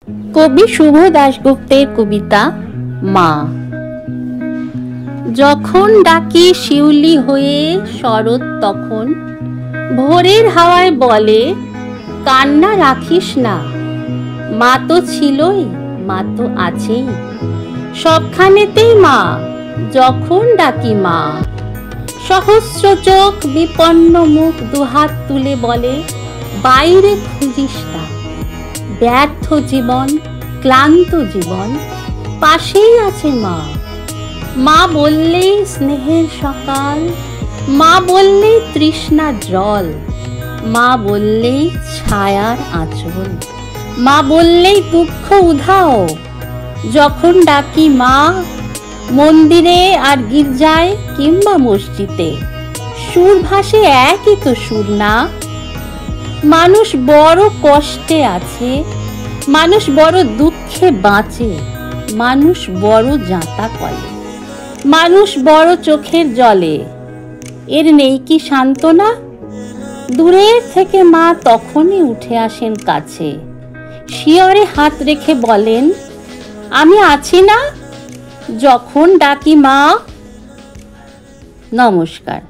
কবি শুভ দাশগুপ্তের কবিতা মা। যখন ডাকি শিউলি হয়ে শরৎ, তখন ভোরের হাওয়ায় বলে কান্না রাখিস না, মা তো ছিলই, মা তো আছেই, সবখানেতেই মা। যখন ডাকি মা, সহস্র চোখ বিপন্ন মুখ দুহাত তুলে বলে বাইরে খুঁজিস না। ব্যর্থ জীবন, ক্লান্ত জীবন, পাশেই আছে মা। মা বললেই স্নেহের সকাল, মা বললেই তৃষ্ণা জল, মা বললেই ছায়ার আঁচল, মা বললেই দুঃখ উধাও। যখন ডাকি মা, মন্দিরে আর গির্জায় কিংবা মসজিদে, সুর ভাসে একই তো সুর না। মানুষ বড় কষ্টে আছে, মানুষ বড় দুঃখে বাঁচে, মানুষ বড় যাঁতা কলে, মানুষ বড় চোখের জলে। এর নেই কি সান্ত্বনা? দূরের থেকে মা তখনই উঠে আসেন কাছে, শিয়রে হাত রেখে বলেন আমি আছি না। যখন ডাকি মা। নমস্কার।